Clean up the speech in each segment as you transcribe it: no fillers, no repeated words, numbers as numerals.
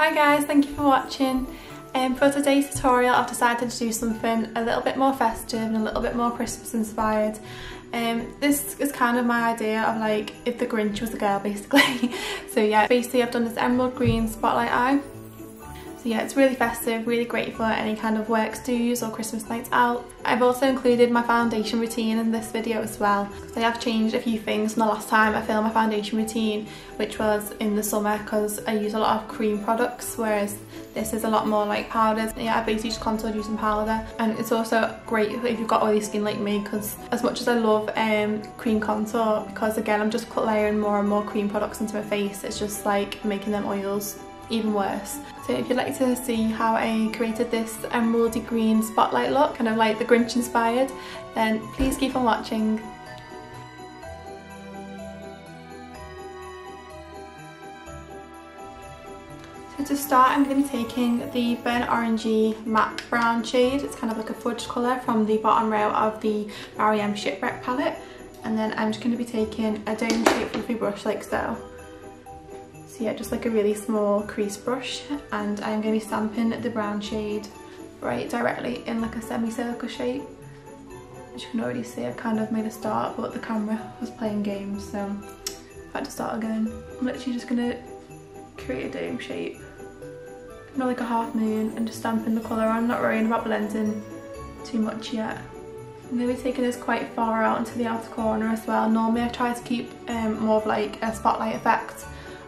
Hi guys, thank you for watching. For today's tutorial I've decided to do something a little bit more festive and a little bit more Christmas inspired. This is kind of my idea of like if the Grinch was a girl basically. So yeah, basically I've done this emerald green spotlight eye. So yeah, it's really festive, really great for any kind of work do's or Christmas nights out. I've also included my foundation routine in this video as well. I have changed a few things from the last time I filmed my foundation routine, which was in the summer, because I use a lot of cream products, whereas this is a lot more like powders. Yeah, I basically just contoured using powder, and it's also great if you've got oily skin like me, because as much as I love cream contour, because again I'm just layering more and more cream products into my face, it's just like making them oils even worse. So if you'd like to see how I created this emeraldy green spotlight look, kind of like the Grinch inspired, then please keep on watching. So to start, I'm going to be taking the burnt orangey matte brown shade. It's kind of like a fudge colour from the bottom row of the GLAM Shipwreck palette, and then I'm just going to be taking a dome shaped fluffy brush like so. So yeah, just like a really small crease brush, and I'm going to be stamping the brown shade right directly in like a semicircle shape. As you can already see, I kind of made a start, but the camera was playing games, so I had to start again. I'm literally just going to create a dome shape, kind of like a half moon, and just stamping the colour on, not worrying about blending too much yet. I'm going to be taking this quite far out into the outer corner as well. Normally I try to keep more of like a spotlight effect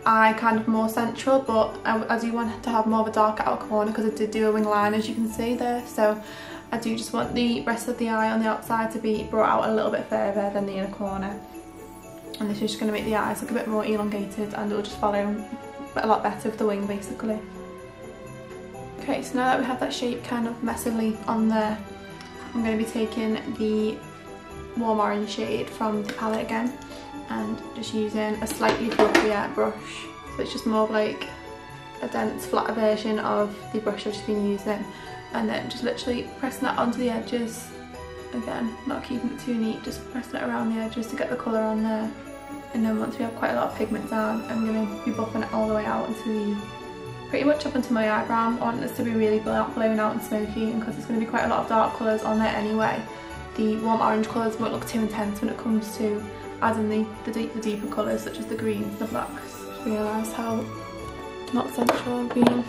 eye kind of more central, but I do want to have more of a dark outer corner because I did do a wing line, as you can see there, so I do just want the rest of the eye on the outside to be brought out a little bit further than the inner corner, and this is just going to make the eyes look a bit more elongated, and it will just follow a lot better with the wing basically. Okay, so now that we have that shape kind of messily on there, I'm going to be taking the warm orange shade from the palette again, and just using a slightly fluffier brush, so it's just more of like a dense flatter version of the brush I've just been using, and then just literally pressing that onto the edges. Again, not keeping it too neat, just pressing it around the edges to get the colour on there. And then once we have quite a lot of pigment down, I'm going to be buffing it all the way out into the, pretty much up into my eyebrow. I want this to be really blown out and smoky, and because there's going to be quite a lot of dark colours on there anyway, the warm orange colours won't look too intense when it comes to adding the deeper colours such as the greens, the blacks. Just realise how not central I've been.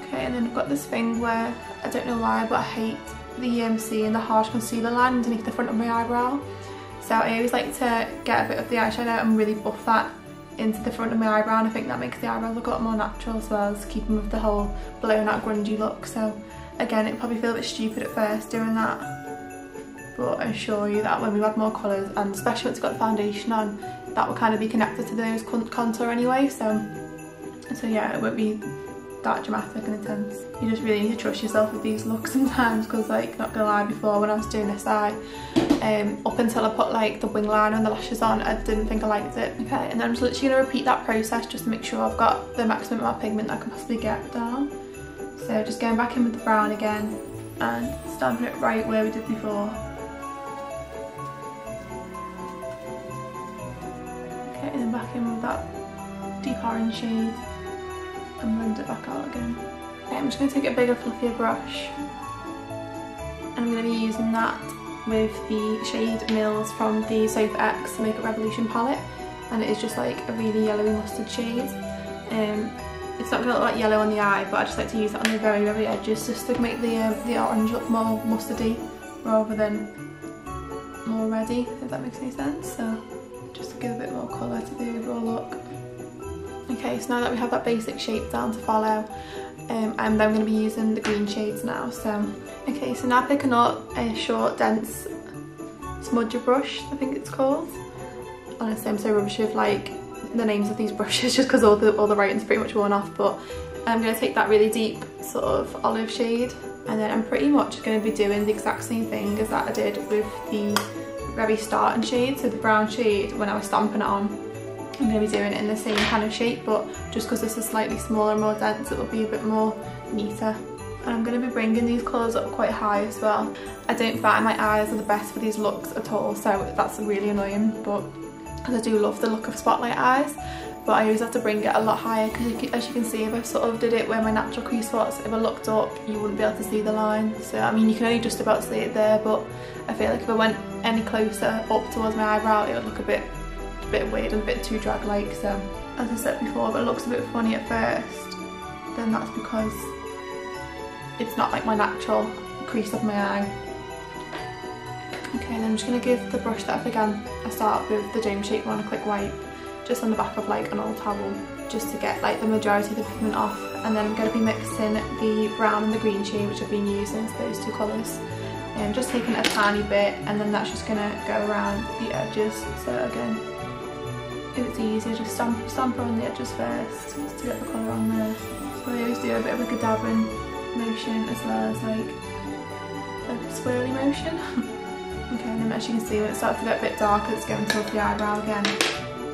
Okay, and then I've got this thing where, I don't know why, but I hate the seeing the harsh concealer line underneath the front of my eyebrow. So I always like to get a bit of the eyeshadow and really buff that into the front of my eyebrow, and I think that makes the eyebrow look a lot more natural, as well as keeping with the whole blown out grungy look. So again, it probably feel a bit stupid at first doing that, but I assure you that when we add more colours, and especially once you've got the foundation on, that will kind of be connected to those contour anyway, so yeah, it won't be that dramatic and intense. You just really need to trust yourself with these looks sometimes, because like, not gonna lie, before when I was doing this eye, up until I put like the wing liner and the lashes on, I didn't think I liked it. Okay, and then I'm just literally going to repeat that process just to make sure I've got the maximum amount of pigment that I can possibly get down. So just going back in with the brown again and stamping it right where we did before. Okay, and then back in with that deep orange shade and blend it back out again. Okay, I'm just going to take a bigger fluffier brush, and I'm going to be using that with the shade Mills from the Sofa X Makeup Revolution palette, and it is just like a really yellowy mustard shade. It's not going to look like yellow on the eye, but I just like to use it on the very edges just to make the orange look more mustardy rather than more reddy, if that makes any sense. So just to give a bit more colour to the overall look. Okay, so now that we have that basic shape down to follow, I'm then going to be using the green shades now. So okay, so now picking up a short dense smudger brush, I think it's called. Honestly, I'm so rubbish with like the names of these brushes just because all the writing's pretty much worn off, but I'm going to take that really deep sort of olive shade, and then I'm pretty much going to be doing the exact same thing as that I did with the very starting shade, so the brown shade when I was stamping it on. I'm going to be doing it in the same kind of shape, but just because this is slightly smaller and more dense, it will be a bit more neater. And I'm going to be bringing these colours up quite high as well. I don't find my eyes are the best for these looks at all, so that's really annoying, but because I do love the look of spotlight eyes, but I always have to bring it a lot higher because as you can see, if I sort of did it where my natural crease was, if I looked up you wouldn't be able to see the line. So I mean, you can only just about see it there, but I feel like if I went any closer up towards my eyebrow it would look a bit weird and a bit too drag like. So as I said before, if it looks a bit funny at first, then that's because it's not like my natural crease of my eye. Okay, then I'm just going to give the brush that I start with the dome shape one a quick wipe just on the back of like an old towel, just to get like the majority of the pigment off. And then I'm going to be mixing the brown and the green shade which I've been using, so those two colours. I'm just taking a tiny bit, and then that's just going to go around the edges. So again, if it's easier, just stamp on the edges first just to get the colour on there. So I always do a bit of like a dabbing motion as well as like a swirly motion. Okay, and then as you can see, when it starts to get a bit darker, it's going towards the eyebrow again.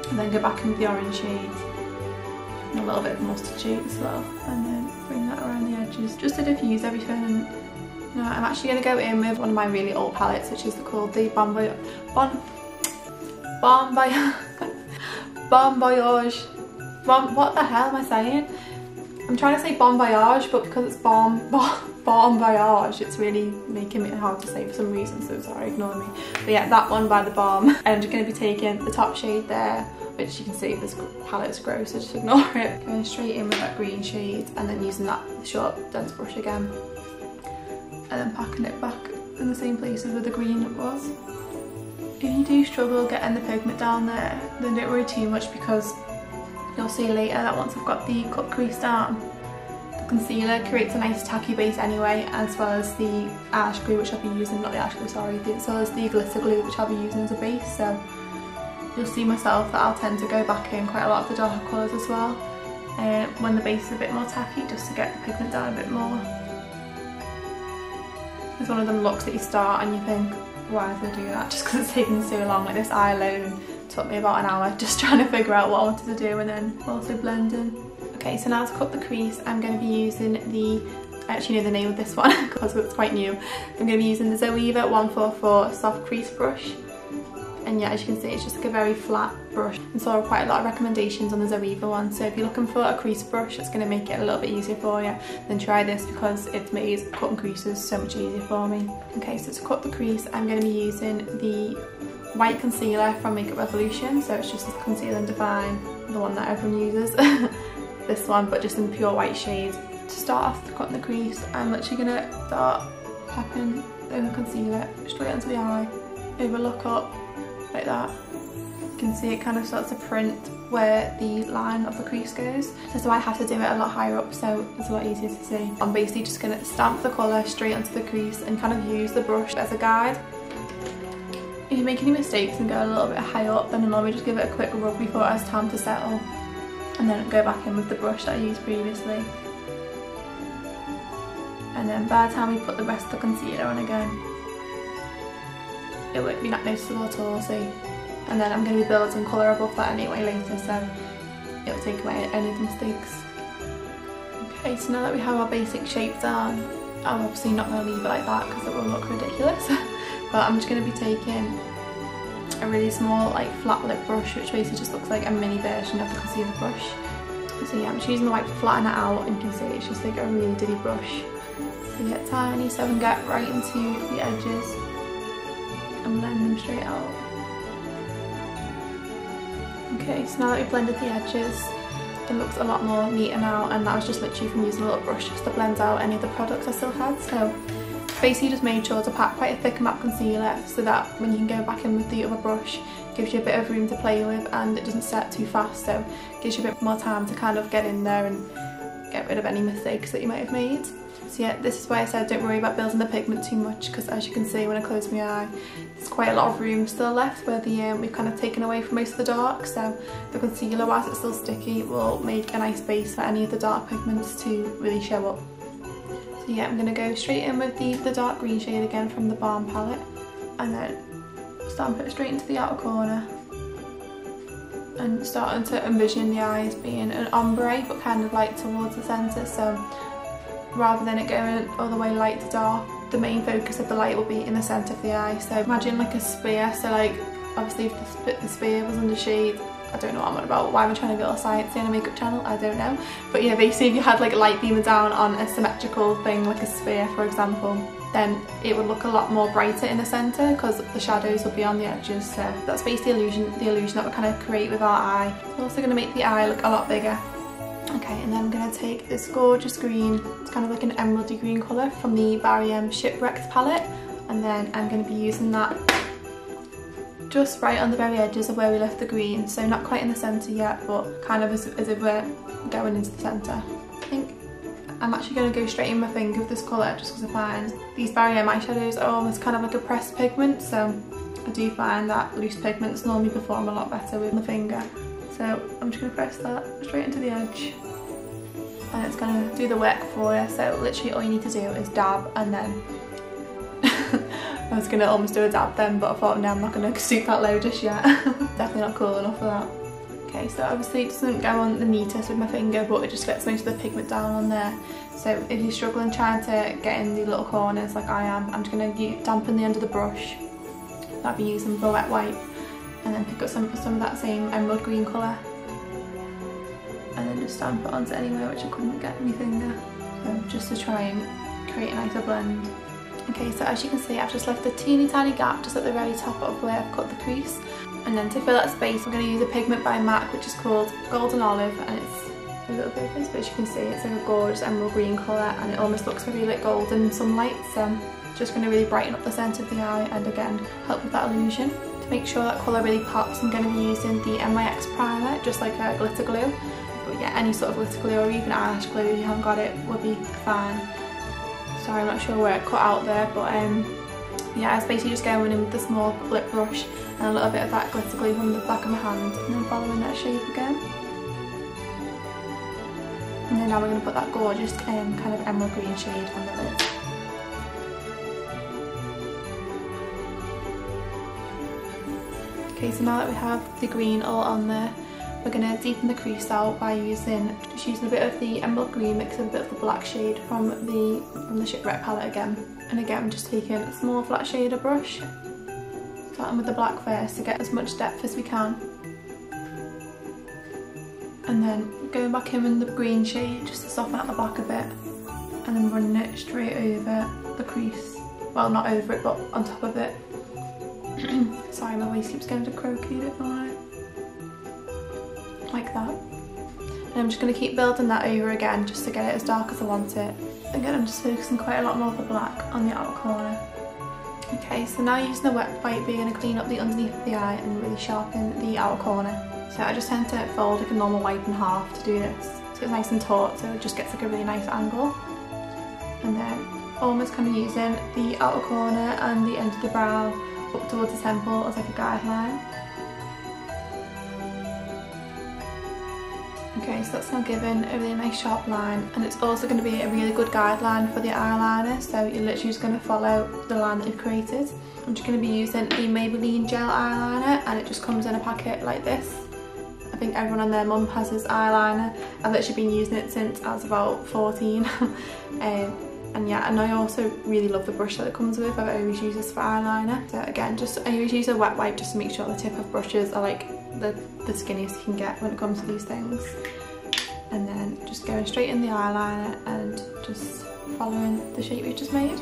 And then go back in with the orange shade and a little bit of mustard shade as well, and then bring that around the edges just to diffuse everything. And now I'm actually going to go in with one of my really old palettes, which is called the Bon Voyage. What the hell am I saying? I'm trying to say Bon Voyage, but because it's Bon Voyage, it's really making it hard to say for some reason, so sorry, ignore me. But yeah, that one by the Balm. And I'm just going to be taking the top shade there, which you can see this palette's gross, so just ignore it. Going straight in with that green shade, and then using that short dense brush again. And then packing it back in the same places where the green was. If you do struggle getting the pigment down there, then don't worry too much, because you'll see later that once I've got the cut crease down, the concealer creates a nice tacky base anyway, as well as the eyelash glue which I'll be using, not the eyelash glue, sorry, as well as the glitter glue which I'll be using as a base. So you'll see myself that I'll tend to go back in quite a lot of the darker colours as well, when the base is a bit more tacky, just to get the pigment down a bit more. It's one of them looks that you start and you think, why did I do that? Just because it's taken so long. Like this eye alone took me about an hour just trying to figure out what I wanted to do, and then also blending. Okay, so now to cut the crease, I'm going to be using I actually know the name of this one because it's quite new. I'm going to be using the Zoeva 144 soft crease brush. And yeah, as you can see, it's just like a very flat brush. And so quite a lot of recommendations on the Zoeva one. So if you're looking for a crease brush that's going to make it a little bit easier for you, then try this, because it's made cutting creases so much easier for me. Okay, so to cut the crease, I'm going to be using the white concealer from Makeup Revolution. So it's just this Conceal and Define, the one that everyone uses. This one, but just in pure white shade. To start off cutting the crease, I'm literally going to start tapping the concealer straight onto the eye, overlook up, like that. You can see it kind of starts to print where the line of the crease goes. So I have to do it a lot higher up, so it's a lot easier to see. I'm basically just going to stamp the colour straight onto the crease and kind of use the brush as a guide. If you make any mistakes and go a little bit higher up, then normally just give it a quick rub before it has time to settle, and then go back in with the brush that I used previously. And then by the time we put the rest of the concealer on again, it won't be that noticeable at all, see. And then I'm going to be building colour above that anyway later, so it'll take away any of the mistakes. Okay, so now that we have our basic shape down, I'm obviously not going to leave it like that because it will look ridiculous. But I'm just going to be taking a really small like flat lip brush, which basically just looks like a mini version of the concealer brush. So yeah, I'm just using the white to flatten it out, and you can see it's just like a really diddy brush. So get tiny so I can get right into the edges and blend them straight out. Okay, so now that we've blended the edges, it looks a lot more neater now, and that was just literally from using a little brush just to blend out any of the products I still had. So basically just made sure to pack quite a thick matte concealer so that when you can go back in with the other brush, it gives you a bit of room to play with and it doesn't set too fast, so it gives you a bit more time to kind of get in there and get rid of any mistakes that you might have made. So yeah, this is why I said don't worry about building the pigment too much, because as you can see when I close my eye, there's quite a lot of room still left where the we've kind of taken away from most of the dark, so the concealer, whilst it's still sticky, will make a nice base for any of the dark pigments to really show up. So yeah, I'm going to go straight in with the dark green shade again from the Balm palette, and then stamp it straight into the outer corner, and starting to envision the eyes being an ombre but kind of light towards the centre. So rather than it going all the way light to dark, the main focus of the light will be in the centre of the eye. So imagine like a spear, so like obviously if the spear was under shade I don't know what I'm on about. Why am I trying to be all sciencey on a makeup channel? I don't know. But yeah, basically if you had like a light beaming down on a symmetrical thing, like a sphere for example, then it would look a lot more brighter in the centre because the shadows will be on the edges. So that's basically the illusion that we kind of create with our eye. It's also going to make the eye look a lot bigger. Okay, and then I'm going to take this gorgeous green, it's kind of like an emeraldy green colour from the Barry M Shipwrecked palette, and then I'm going to be using that just right on the very edges of where we left the green, so not quite in the centre yet, but kind of as if we're going into the centre. I think I'm actually going to go straight in my finger with this colour just because I find these Barry M eyeshadows are almost kind of like a pressed pigment, so I do find that loose pigments normally perform a lot better with my finger. So I'm just going to press that straight into the edge and it's going to do the work for you. So literally all you need to do is dab, and then I was going to almost do a dab then, but I thought no, I'm not going to stoop that low just yet. Definitely not cool enough for that. Okay, so obviously it doesn't go on the neatest with my finger, but it just gets most of the pigment down on there. So if you're struggling trying to get in the little corners like I am, I'm just going to dampen the end of the brush that I'll be using for a wet wipe, and then pick up some of that same emerald green colour and then just stamp it onto anywhere which I couldn't get with my finger, so just to try and create a nicer blend. Okay, so as you can see I've just left a teeny tiny gap just at the very top of where I've cut the crease, and then to fill that space I'm going to use a pigment by MAC which is called Golden Olive, and it's a little bit of this, but as you can see it's like a gorgeous emerald green colour and it almost looks very like golden in sunlight, so just going to really brighten up the centre of the eye and again help with that illusion. To make sure that colour really pops, I'm going to be using the NYX primer, just like a glitter glue. But yeah, any sort of glitter glue or even eyelash glue if you haven't got it will be fine. Sorry, I'm not sure where it cut out there, but yeah, I was basically just going in with the small lip brush and a little bit of that glitter glue from the back of my hand and then following that shape again. And then now we're going to put that gorgeous kind of emerald green shade on the lid. Okay, so now that we have the green all on there, we're going to deepen the crease out by using a bit of the emerald green mixed with a bit of the black shade from the Shipwreck palette again. And again, I'm just taking a small flat shader brush, starting with the black first to get as much depth as we can. And then going back in with the green shade just to soften out the black a bit. And then running it straight over the crease. Well, not over it, but on top of it. Sorry, my voice keeps getting a bit croaky, I don't know why. Like that. And I'm just going to keep building that over again just to get it as dark as I want it. Again, I'm just focusing quite a lot more of the black on the outer corner. Okay, so now using the wet wipe, we're going to clean up the underneath of the eye and really sharpen the outer corner. So I just tend to fold like a normal wipe in half to do this. So it's nice and taut, so it just gets like a really nice angle. And then almost kind of using the outer corner and the end of the brow up towards the temple as like a guideline. Okay, so that's now given a really nice sharp line, and it's also going to be a really good guideline for the eyeliner, so you're literally just going to follow the line that you've created. I'm just going to be using the Maybelline gel eyeliner, and it just comes in a packet like this. I think everyone and their mum has this eyeliner. I've literally been using it since I was about 14. And yeah, and I also really love the brush that it comes with. I've always used this for eyeliner. So again, I always use a wet wipe just to make sure the tip of brushes are like the skinniest you can get when it comes to these things. And then just going straight in the eyeliner and just following the shape we just made.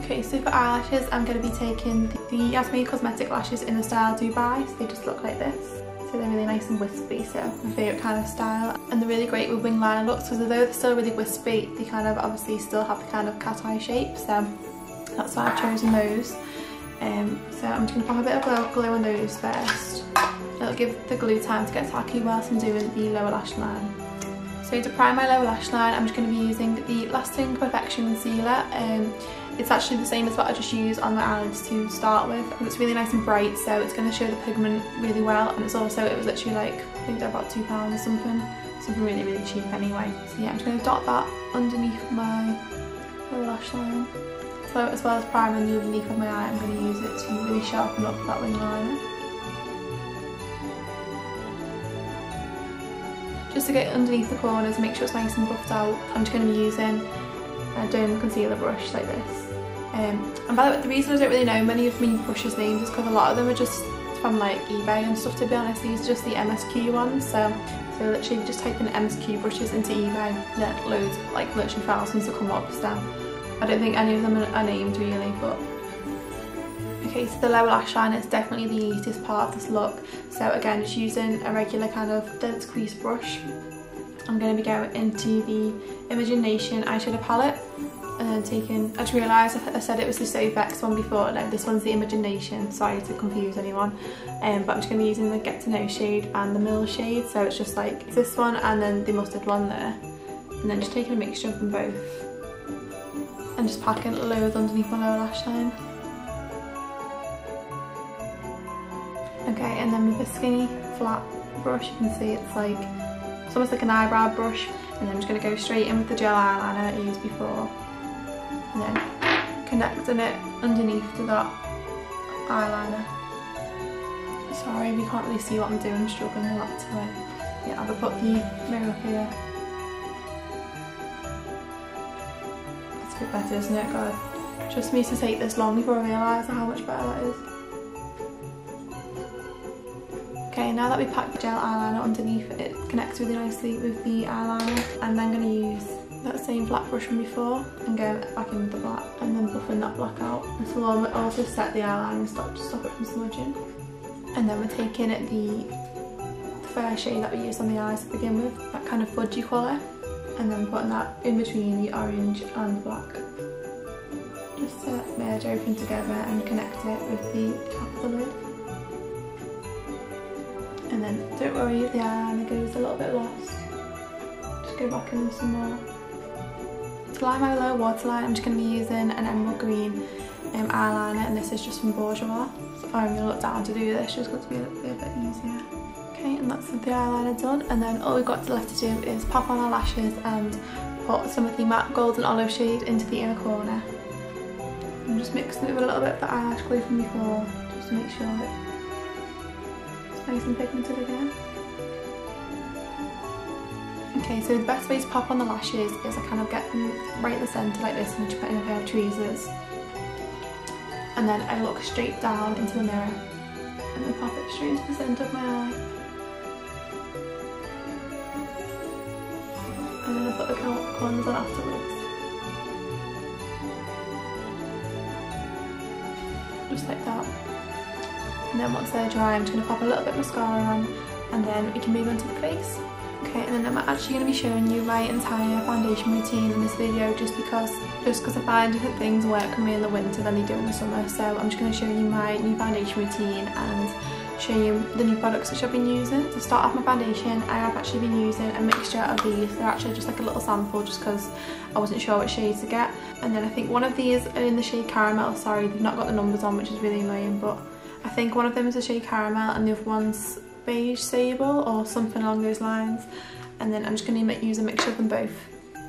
Okay, so for eyelashes, I'm going to be taking the Yasmin Cosmetic lashes in the style Dubai. So they just look like this. So they're really nice and wispy, so my favourite kind of style. And they're really great with wing liner looks, because although they're still really wispy, they kind of obviously still have the kind of cat eye shape, so that's why I've chosen those. So I'm just going to pop a bit of glue on those first. It'll give the glue time to get tacky whilst I'm doing the lower lash line. So to prime my lower lash line, I'm just going to be using the Lasting Perfection Concealer. It's actually the same as what I just used on my eyelids to start with. It's really nice and bright, so it's going to show the pigment really well, and it's also, it was literally like, I think they're about £2 or something really, really cheap anyway. So yeah, I'm just going to dot that underneath my lower lash line. So as well as priming the underneath of my eye, I'm going to use it to really sharpen up that wing liner. Just to get underneath the corners, make sure it's nice and buffed out, I'm just going to be using a dome concealer brush like this. And by the way, the reason I don't really know many of my brushes names is because a lot of them are just from like eBay and stuff, to be honest. These are just the MSQ ones, so literally just type in MSQ brushes into eBay, then loads, like literally thousands will come up still. I don't think any of them are named really, but okay, so the lower lash line is definitely the easiest part of this look. So again, just using a regular kind of dense crease brush, I'm going to be going into the Imagination eyeshadow palette, and then taking, I just realised I said it was the Safe X one before. No, this one's the Imagination, sorry to confuse anyone. But I'm just going to be using the Get to Know shade and the Mill shade, so it's just like this one and then the mustard one there. And then just taking a mixture of them both and just packing loads underneath my lower lash line. Okay, and then with a skinny flat brush, you can see it's like, it's almost like an eyebrow brush, and then I'm just going to go straight in with the gel eyeliner I used before, and then connecting it underneath to that eyeliner. Sorry, we can't really see what I'm doing, I'm struggling a lot to it. Yeah, I'm going to put the mirror up here. That's a bit better, isn't it? God, just me to take this long before I realise how much better that is. Okay, now that we've packed the gel eyeliner underneath, it connects really nicely with the eyeliner, and then I'm going to use that same flat brush from before and go back in with the black and then buffing that black out. This will also set the eyeliner and stop it from smudging. And then we're taking the fair shade that we used on the eyes to begin with, that kind of fudgy colour, and then putting that in between the orange and the black. Just to merge everything together and connect it with the top of the lid. And then don't worry if the eyeliner goes a little bit lost, just go back in with some more. To line my lower waterline, I'm just going to be using an emerald green eyeliner, and this is just from Bourjois. So I'm going to look down to do this just because it's going to be a bit easier. Okay, and that's the eyeliner done, and then all we've got left to do is pop on our lashes and put some of the matte golden olive shade into the inner corner. I'm just mixing it with a little bit of the eyelash glue from before, just to make sure that nice and pigmented again. Okay, so the best way to pop on the lashes is I kind of get them right in the centre like this and just put in a pair of tweezers. And then I look straight down into the mirror and then pop it straight into the centre of my eye. And then I put the corners on afterwards. Just like that. And then once they're dry, I'm just going to pop a little bit of mascara on, and then we can move on to the face. Okay, and then I'm actually going to be showing you my entire foundation routine in this video, just because I find different things work for me in the winter than they do in the summer. So I'm just going to show you my new foundation routine and show you the new products which I've been using. To start off my foundation, I have actually been using a mixture of these. They're actually just like a little sample just because I wasn't sure what shades to get. And then I think one of these are in the shade Caramel. Sorry, they've not got the numbers on, which is really annoying, but I think one of them is a shade Caramel and the other one's Beige Sable or something along those lines. And then I'm just going to use a mixture of them both,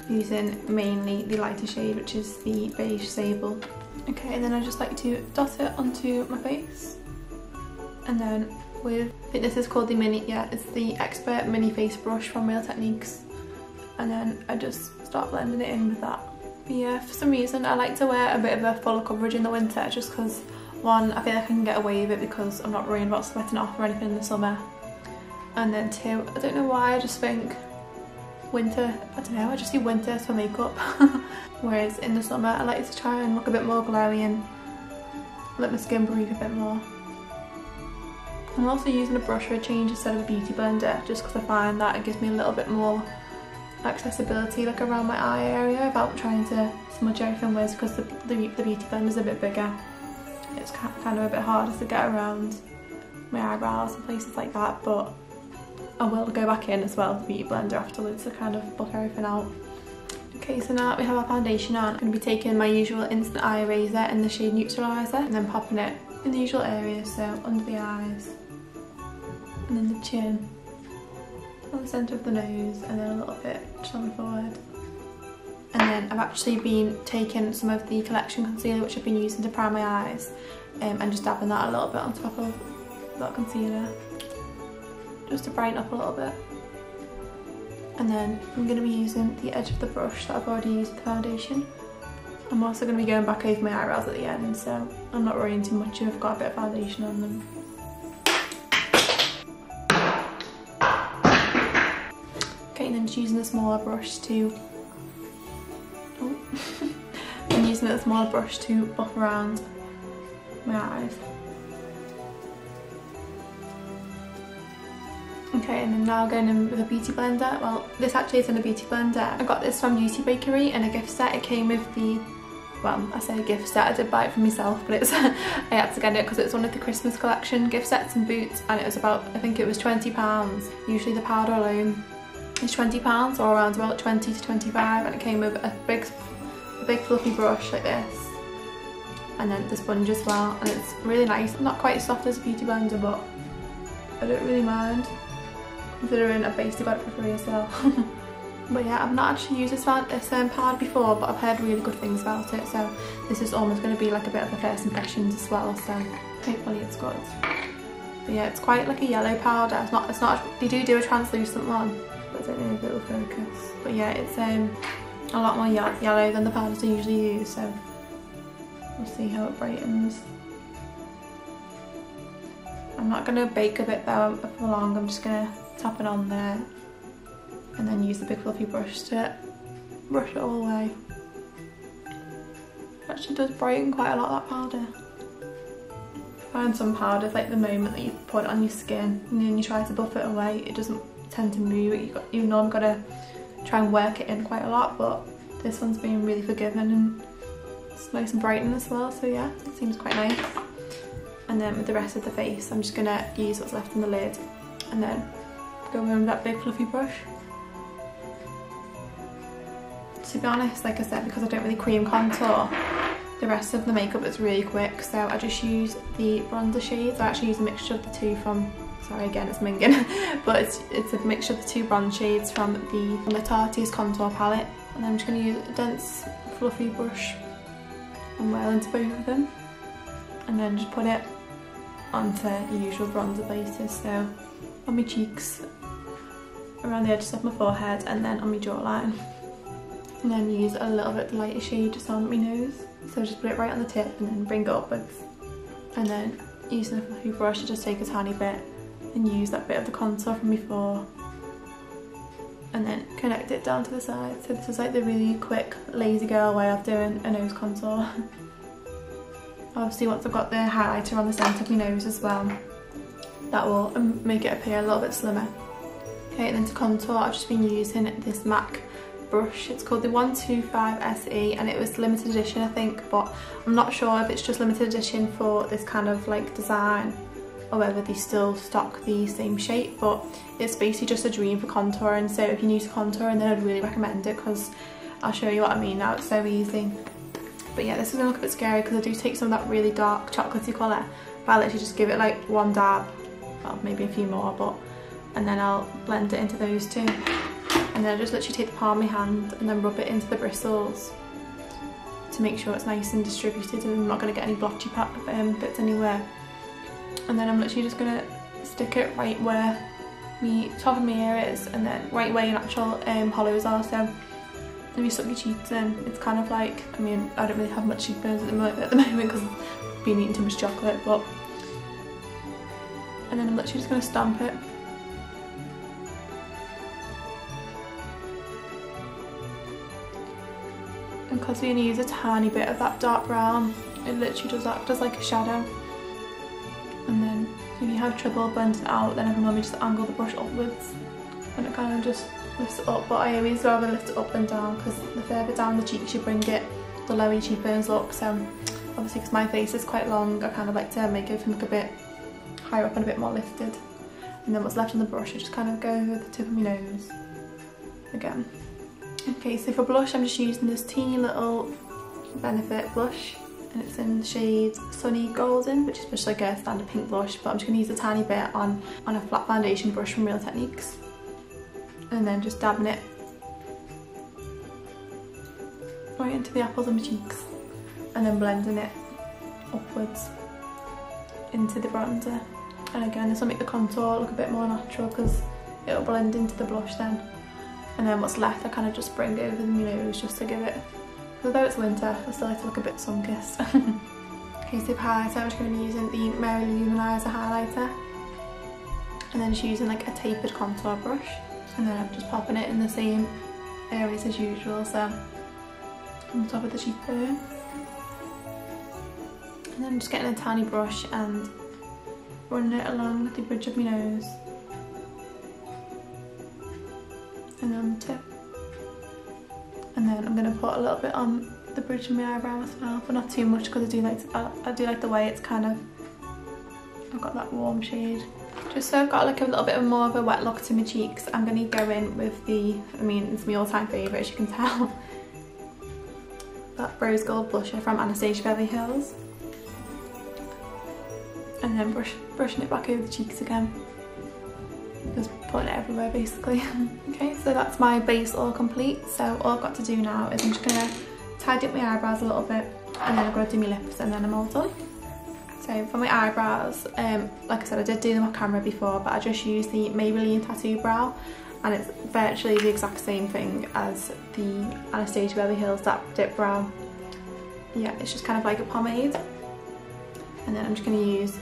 using mainly the lighter shade, which is the Beige Sable. Okay, and then I just like to dot it onto my face. And then with, I think this is called the it's the Expert Mini Face Brush from Real Techniques. And then I just start blending it in with that. But yeah, for some reason I like to wear a bit of a fuller coverage in the winter, just because one, I feel like I can get away with it because I'm not worrying about sweating off or anything in the summer. And then two, I don't know why, I just think winter, I don't know, I just do winter for makeup. Whereas in the summer I like to try and look a bit more glowy and let my skin breathe a bit more. I'm also using a brush for a change instead of a beauty blender, just because I find that it gives me a little bit more accessibility like around my eye area without trying to smudge everything with, because the beauty blender is a bit bigger. It's kind of a bit harder to get around my eyebrows and places like that, but I will go back in as well with the beauty blender afterwards to kind of buff everything out. Okay, so now that we have our foundation on, I'm going to be taking my usual instant eye eraser in the shade Neutralizer and then popping it in the usual areas, so under the eyes and then the chin, on the centre of the nose, and then a little bit just on the forehead. And then I've actually been taking some of the Collection concealer which I've been using to prime my eyes and just dabbing that a little bit on top of that concealer, just to brighten up a little bit. And then I'm going to be using the edge of the brush that I've already used with the foundation I'm also going to be going back over my eyebrows at the end, so I'm not worrying too much if I've got a bit of foundation on them. Okay, and then just using a smaller brush to... Oh. I'm using a smaller brush to buff around my eyes. Okay, and then now going in with a beauty blender. Well, this actually isn't a beauty blender. I got this from Beauty Bakery in a gift set. It came with the, well, I say gift set, I did buy it for myself, but it's I had to get it because it was one of the Christmas collection gift sets and boots, and it was about, I think it was £20. Usually the powder alone is £20, or around about 20 to 25, and it came with a big fluffy brush like this, and then the sponge as well, and it's really nice. Not quite as soft as a beauty blender, but I don't really mind, considering I've basically got it for free as well. But yeah, I've not actually used this powder before, but I've heard really good things about it, so this is almost going to be like a bit of a first impressions as well, so hopefully it's good. But yeah, it's quite like a yellow powder. It's not. They do a translucent one, but I don't know if it will focus. But yeah, it's a lot more yellow than the powders I usually use, so we'll see how it brightens. I'm not going to bake a bit though for long. I'm just going to tap it on there and then use the big fluffy brush to brush it all the way. It actually does brighten quite a lot, that powder. I find some powders, like the moment that you put it on your skin and then you try to buff it away, it doesn't tend to move. You know, I've got to try and work it in quite a lot, but this one's been really forgiving and it's nice and brightening as well, so yeah, it seems quite nice. And then with the rest of the face, I'm just going to use what's left in the lid and then go in with that big fluffy brush. To be honest, like I said, because I don't really cream contour, the rest of the makeup is really quick, so I just use the bronzer shades. I actually use a mixture of the two from, sorry again it's minging, but it's a mixture of the two bronze shades from the Tarte's contour palette, and I'm just going to use a dense fluffy brush and well into both of them, and then just put it onto the usual bronzer basis, so on my cheeks, around the edges of my forehead, and then on my jawline. And then use a little bit lighter shade just on my nose, so just put it right on the tip and then bring it upwards, and then using a fluffy brush to just take a tiny bit and use that bit of the contour from before and then connect it down to the side. So this is like the really quick lazy girl way of doing a nose contour. Obviously once I've got the highlighter on the centre of my nose as well, that will make it appear a little bit slimmer. Okay, and then to contour I've just been using this MAC brush. It's called the 125 SE and it was limited edition I think, but I'm not sure if it's just limited edition for this kind of like design or whether they still stock the same shape, but it's basically just a dream for contouring, so if you're new to contouring then I'd really recommend it because I'll show you what I mean now, it's so easy. But yeah, this is going to look a bit scary because I do take some of that really dark chocolatey colour, but I literally just give it like one dab, well maybe a few more, but and then I'll blend it into those two. And then I just literally take the palm of my hand and then rub it into the bristles to make sure it's nice and distributed and I'm not going to get any blotchy bits anywhere. And then I'm literally just going to stick it right where the top of my ear is and then right where your natural hollows are. So if you suck your cheeks in, it's kind of like, I mean I don't really have much cheekbones at the moment because I've been eating too much chocolate, but and then I'm literally just going to stamp it. And because we're going to use a tiny bit of that dark brown, it literally does act as like a shadow. And then if you have trouble blending it out, then I can normally just angle the brush upwards and it kind of just lifts it up, but I always rather lift it up than down because the further down the cheeks you bring it, the lower your cheekbones look. So obviously because my face is quite long, I kind of like to make it look a bit higher up and a bit more lifted. And then what's left on the brush I just kind of go over the tip of my nose again. Okay, so for blush I'm just using this teeny little Benefit blush and it's in the shade Sunny Golden, which is just like a standard pink blush, but I'm just going to use a tiny bit on a flat foundation brush from Real Techniques and then just dabbing it right into the apples of my cheeks and then blending it upwards into the bronzer. And again, this will make the contour look a bit more natural because it'll blend into the blush then. And then what's left I kind of just bring over my nose just to give it although it's winter, I still like to look a bit sun-kissed. Okay, so for highlighter, I'm just going to be using the Mary Luminizer highlighter. And then just using like a tapered contour brush. And then I'm just popping it in the same areas as usual, so on the top of the cheekbone. And then I'm just getting a tiny brush and running it along the bridge of my nose. And then on the tip. And then I'm going to put a little bit on the bridge of my eyebrow as well, but not too much because I do like the way it's kind of, I've got that warm shade. Just so I've got like a little bit more of a wet look to my cheeks, I'm going to go in with the, it's my all-time favourite as you can tell, that rose gold blusher from Anastasia Beverly Hills. And then brushing it back over the cheeks again. Just putting it everywhere basically. Okay, so that's my base all complete. So all I've got to do now is I'm just going to tidy up my eyebrows a little bit, and then I'm going to do my lips, and then I'm all done. So for my eyebrows, like I said, I did do them off camera before, but I just used the Maybelline Tattoo Brow, and it's virtually the exact same thing as the Anastasia Beverly Hills Dip Brow. Yeah, it's just kind of like a pomade. And then I'm just going to use,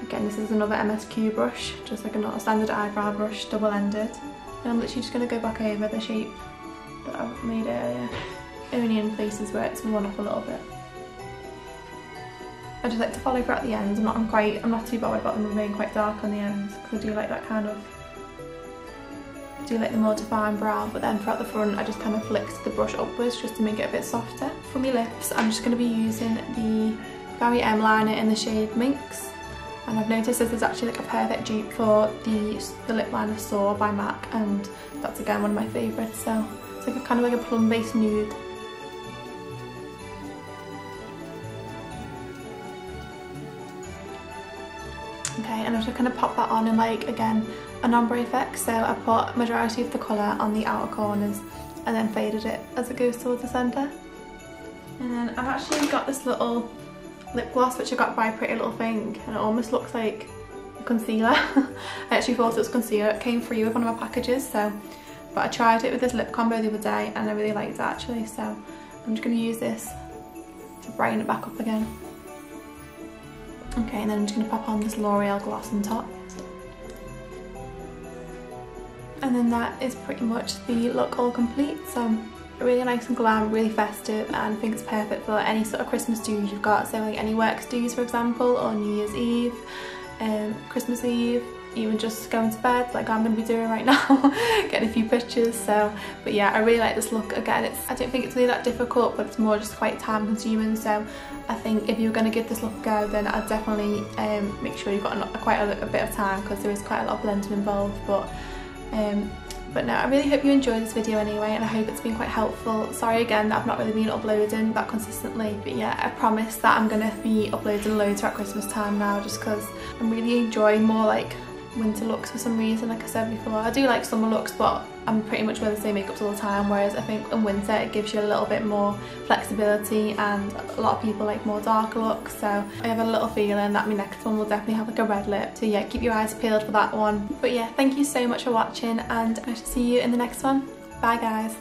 again, this is another MSQ brush, just like a standard eyebrow brush, double-ended. And I'm literally just going to go back over the shape that I made earlier, only in places where it's worn off a little bit. I just like to follow throughout the ends. I'm not too bothered about them remaining quite dark on the ends, because I do like that kind of, I do like the more defined brow, but then throughout the front I just kind of flicked the brush upwards just to make it a bit softer. For my lips, I'm just going to be using the Barry M liner in the shade Minx, and I've noticed this is actually like a perfect dupe for the lip liner Soar by MAC, and that's again one of my favourites. So it's like kind of like a plum based nude. Okay, and I'm just going to pop that on in like, again, an ombre effect. So I put majority of the colour on the outer corners and then faded it as it goes towards the centre. And then I've actually got this little lip gloss which I got by Pretty Little Thing, and it almost looks like a concealer. I actually thought it was concealer. It came free with one of my packages, but I tried it with this lip combo the other day and I really liked it actually, so I'm just going to use this to brighten it back up again. Okay, and then I'm just going to pop on this L'Oreal gloss on top. And then that is pretty much the look all complete. So really nice and glam, really festive, and I think it's perfect for any sort of Christmas do's you've got. So like any works do's, for example, or New Year's Eve, Christmas Eve, even just going to bed like I'm going to be doing right now, getting a few pictures. So, but yeah, I really like this look. Again, I don't think it's really that difficult, but it's more just quite time consuming. So I think if you're going to give this look a go, then I'd definitely make sure you've got quite a bit of time, because there is quite a lot of blending involved. But no, I really hope you enjoyed this video anyway, and I hope it's been quite helpful. Sorry again that I've not really been uploading that consistently, but yeah, I promise that I'm going to be uploading loads throughout Christmas time now, just because I'm really enjoying more like winter looks for some reason. Like I said before, I do like summer looks, but I'm pretty much wear the same makeups all the time, whereas I think in winter it gives you a little bit more flexibility, and a lot of people like more darker looks. So I have a little feeling that my next one will definitely have like a red lip, so yeah, keep your eyes peeled for that one. But yeah, thank you so much for watching, and I shall see you in the next one. Bye guys.